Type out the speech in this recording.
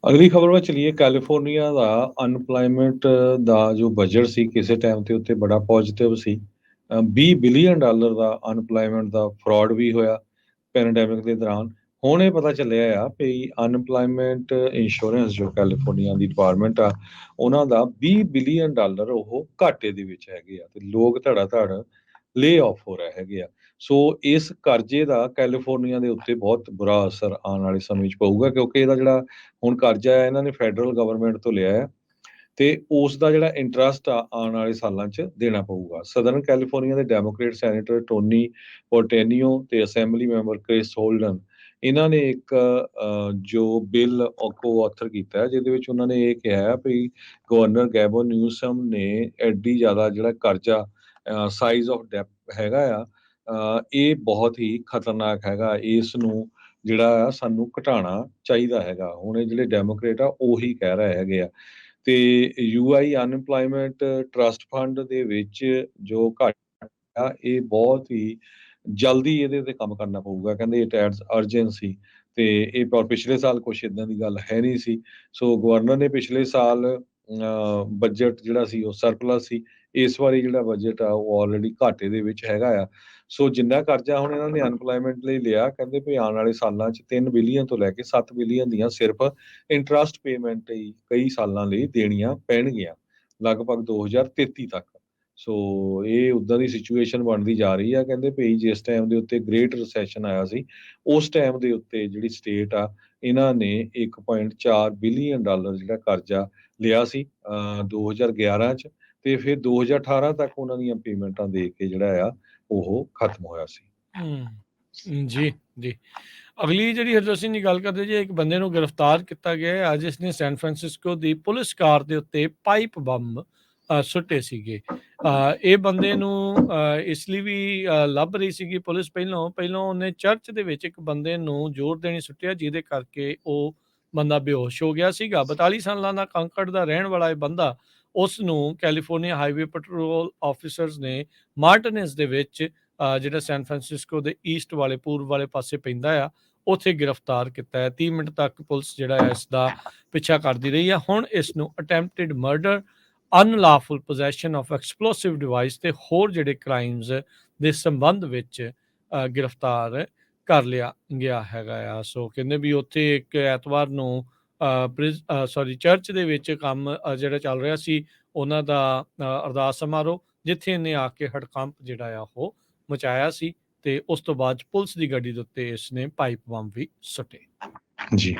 ਅਗਲੀ ਖਬਰ ਵੱਲ ਚਲੀਏ। ਕੈਲੀਫੋਰਨੀਆ ਦਾ ਅਨਪਲਾਇਮੈਂਟ ਦਾ ਜੋ ਬਜਟ ਸੀ ਕਿਸੇ ਟਾਈਮ ਤੇ ਉੱਤੇ ਬੜਾ ਪੋਜ਼ਿਟਿਵ ਸੀ। $20 ਬਿਲੀਅਨ ਦਾ ਅਨਪਲਾਇਮੈਂਟ ਦਾ ਫਰਾਡ ਵੀ ਹੋਇਆ ਪੈਂਡੈਮਿਕ ਦੇ ਦੌਰਾਨ। ਹੁਣ ਇਹ ਪਤਾ ਚੱਲਿਆ ਆ ਵੀ ਅਨਪਲਾਇਮੈਂਟ ਇੰਸ਼ੋਰੈਂਸ ਜੋ ਕੈਲੀਫੋਰਨੀਆ ਦੀ ਡਿਪਾਰਟਮੈਂਟ ਆ, ਉਹਨਾਂ ਦਾ $20 ਬਿਲੀਅਨ ਉਹ ਘਾਟੇ ਦੇ ਵਿੱਚ ਹੈਗੇ ਆ ਤੇ ਲੋਕ ਧੜਾ ਧੜ ਲੇ ਆਫ ਹੋ ਰਹੇ ਹੈਗੇ ਆ। ਸੋ ਇਸ ਕਰਜ਼ੇ ਦਾ ਕੈਲੀਫੋਰਨੀਆ ਦੇ ਉੱਤੇ ਬਹੁਤ ਬੁਰਾ ਅਸਰ ਆਉਣ ਵਾਲੇ ਸਮੇਂ 'ਚ ਪਊਗਾ, ਕਿਉਂਕਿ ਇਹਦਾ ਜਿਹੜਾ ਹੁਣ ਕਰਜ਼ਾ ਹੈ ਇਹਨਾਂ ਨੇ ਫੈਡਰਲ ਗਵਰਨਮੈਂਟ ਤੋਂ ਲਿਆ ਹੈ ਤੇ ਉਸ ਦਾ ਜਿਹੜਾ ਇੰਟਰਸਟ ਆ ਆਉਣ ਵਾਲੇ ਸਾਲਾਂ 'ਚ ਦੇਣਾ ਪਊਗਾ। ਸਦਰਨ ਕੈਲੀਫੋਰਨੀਆ ਦੇ ਡੈਮੋਕ੍ਰੇਟ ਸੈਨੇਟਰ ਟੋਨੀ ਪੋਰਟੈਨੀਓ ਤੇ ਅਸੈਂਬਲੀ ਮੈਂਬਰ ਕ੍ਰਿਸ ਹੋਲਡਨ, ਇਹਨਾਂ ਨੇ ਇੱਕ ਜੋ ਬਿੱਲ ਕੋ-ਆਥਰ ਕੀਤਾ ਹੈ, ਜਿਹਦੇ ਵਿੱਚ ਉਹਨਾਂ ਨੇ ਇਹ ਕਿਹਾ ਹੈ ਵੀ ਗਵਰਨਰ ਗੈਬਨ ਨਿਊਸਮ ਨੇ ਐਡੀ ਜ਼ਿਆਦਾ ਜਿਹੜਾ ਕਰਜ਼ਾ ਸਾਈਜ਼ ਆਫ ਡੈਪ ਹੈਗਾ ਆ, ਇਹ ਬਹੁਤ ਹੀ ਖਤਰਨਾਕ ਹੈਗਾ। ਇਸ ਨੂੰ ਜਿਹੜਾ ਆ ਸਾਨੂੰ ਘਟਾਉਣਾ ਚਾਹੀਦਾ ਹੈਗਾ। ਹੁਣ ਇਹ ਜਿਹੜੇ ਡੈਮੋਕ੍ਰੇਟ ਆ ਉਹੀ ਕਹਿ ਰਹੇ ਹੈਗੇ ਆ। ਤੇ ਯੂਆਈ ਅਨਪਲਾਇਮੈਂਟ ਟਰਸਟ ਫੰਡ ਦੇ ਵਿੱਚ ਜੋ ਘਾਟਾ ਆ, ਇਹ ਬਹੁਤ ਹੀ ਜਲਦੀ ਇਹਦੇ ਤੇ ਕੰਮ ਕਰਨਾ ਪਊਗਾ। ਕਹਿੰਦੇ ਇਟ ਐਡਸ ਅਰਜੈਂਸੀ ਤੇ ਇਹ ਪਰ ਪਿਛਲੇ ਸਾਲ ਕੁਛ ਇਦਾਂ ਦੀ ਗੱਲ ਹੈ ਨਹੀਂ ਸੀ। ਸੋ ਗਵਰਨਰ ਨੇ ਪਿਛਲੇ ਸਾਲ ਬਜਟ ਜਿਹੜਾ ਸੀ ਉਹ ਸਰਪਲਸ ਸੀ। ਇਸ ਵਾਰੀ ਜਿਹੜਾ ਬਜਟ ਆ ਉਹ ਆਲਰੇਡੀ ਘਾਟੇ ਦੇ ਵਿੱਚ ਹੈਗਾ ਆ। ਸੋ ਜਿੰਨਾ ਕਰਜ਼ਾ ਹੁਣ ਇਹਨਾਂ ਨੇ ਅਨਪਲਾਇਮੈਂਟ ਲਈ ਲਿਆ, ਕਹਿੰਦੇ ਵੀ ਆਉਣ ਵਾਲੇ ਸਾਲਾਂ 'ਚ 3 ਬਿਲੀਅਨ ਤੋਂ ਲੈ ਕੇ 7 ਬਿਲੀਅਨ ਦੀਆਂ ਸਿਰਫ ਇੰਟਰਸਟ ਪੇਮੈਂਟ ਹੀ ਕਈ ਸਾਲਾਂ ਲਈ ਦੇਣੀਆਂ ਪੈਣਗੀਆਂ, ਲਗਭਗ 2033 ਤੱਕ। ਸੋ ਇਹ ਉੱਦਾਂ ਦੀ ਸਿਚੁਏਸ਼ਨ ਬਣਦੀ ਜਾ ਰਹੀ ਆ। ਕਹਿੰਦੇ ਵੀ ਜਿਸ ਟਾਈਮ ਦੇ ਉੱਤੇ ਗ੍ਰੇਟ ਰਿਸੈਸ਼ਨ ਆਇਆ ਸੀ, ਉਸ ਟਾਈਮ ਦੇ ਉੱਤੇ ਜਿਹੜੀ ਸਟੇਟ ਆ, ਇਹਨਾਂ ਨੇ $1.4 ਬਿਲੀਅਨ ਜਿਹੜਾ ਕਰਜ਼ਾ ਲਿਆ ਸੀ 2011 ਚ, ਤੇ ਫਿਰ 2018 ਤੱਕ ਉਹਨਾਂ ਦੀਆਂ ਪੇਮੈਂਟਾਂ ਦੇ ਕੇ ਜਿਹੜਾ ਆ ਉਹ ਖਤਮ ਹੋਇਆ ਸੀ। ਜੀ ਜੀ। ਅਗਲੀ ਜਿਹੜੀ ਹਰਜੋਤ ਸਿੰਘ ਜੀ ਗੱਲ ਕਰਦੇ ਜੀ, ਇੱਕ ਬੰਦੇ ਨੂੰ ਗ੍ਰਿਫਤਾਰ ਕੀਤਾ ਗਿਆ ਹੈ ਅੱਜ। ਇਸਨੇ ਸੈਨ ਫਰਾਂਸਿਸਕੋ ਦੀ ਪੁਲਿਸ ਕਾਰ ਦੇ ਉੱਤੇ ਪਾਈਪ ਬੰਬ ਸੁੱਟੇ ਸੀਗੇ। ਇਹ ਬੰਦੇ ਨੂੰ ਇਸ ਲਈ ਵੀ ਲੱਭ ਰਹੀ ਸੀਗੀ ਪੁਲਿਸ। ਪਹਿਲਾਂ ਉਹਨੇ ਚਰਚ ਦੇ ਵਿੱਚ ਇੱਕ ਬੰਦੇ ਨੂੰ ਜ਼ੋਰ ਦੇਣੀ ਸੁੱਟਿਆ, ਜਿਹਦੇ ਕਰਕੇ ਉਹ ਬੰਦਾ ਬੇਹੋਸ਼ ਹੋ ਗਿਆ ਸੀਗਾ। 42 ਸਾਲਾਂ ਦਾ ਕੰਕੜ ਦਾ ਰਹਿਣ ਵਾਲਾ ਇਹ ਬੰਦਾ, ਉਸ ਨੂੰ ਕੈਲੀਫੋਰਨੀਆ ਹਾਈਵੇ ਪੈਟਰੋਲ ਆਫਿਸਰਸ ਨੇ ਮਾਰਟਿਨਸ ਦੇ ਵਿੱਚ ਜਿਹੜਾ ਸੈਨ ਫਰਾਂਸਿਸਕੋ ਦੇ ਈਸਟ ਵਾਲੇ ਪੂਰਬ ਵਾਲੇ ਪਾਸੇ ਪੈਂਦਾ ਆ, ਉੱਥੇ ਗ੍ਰਿਫਤਾਰ ਕੀਤਾ ਹੈ। 30 ਮਿੰਟ ਤੱਕ ਪੁਲਿਸ ਜਿਹੜਾ ਹੈ ਇਸ ਦਾ ਪਿੱਛਾ ਕਰਦੀ ਰਹੀ ਹੈ। ਹੁਣ ਇਸ ਨੂੰ attempted murder, unlawful possession of explosive device ਤੇ ਹੋਰ ਜਿਹੜੇ ਕ੍ਰਾਈਮਸ ਦੇ ਸੰਬੰਧ ਵਿੱਚ ਗ੍ਰਿਫਤਾਰ ਕਰ ਲਿਆ ਗਿਆ ਹੈਗਾ ਆ। ਸੋ ਕਹਿੰਦੇ ਵੀ ਉੱਥੇ ਇੱਕ ਐਤਵਾਰ ਨੂੰ ਚਰਚ ਦੇ ਵਿੱਚ ਕੰਮ ਜਿਹੜਾ ਚੱਲ ਰਿਹਾ ਸੀ, ਉਹਨਾਂ ਦਾ ਅਰਦਾਸ ਸਮਾਰੋਹ, ਜਿੱਥੇ ਇਹਨੇ ਆ ਕੇ ਹੜਕੰਪ ਜਿਹੜਾ ਆ ਉਹ ਮਚਾਇਆ ਸੀ ਤੇ ਉਸ ਤੋਂ ਬਾਅਦ ਪੁਲਿਸ ਦੀ ਗੱਡੀ ਦੇ ਉੱਤੇ ਇਸਨੇ ਪਾਈਪ ਬੰਬ ਵੀ ਸੁੱਟੇ। ਜੀ।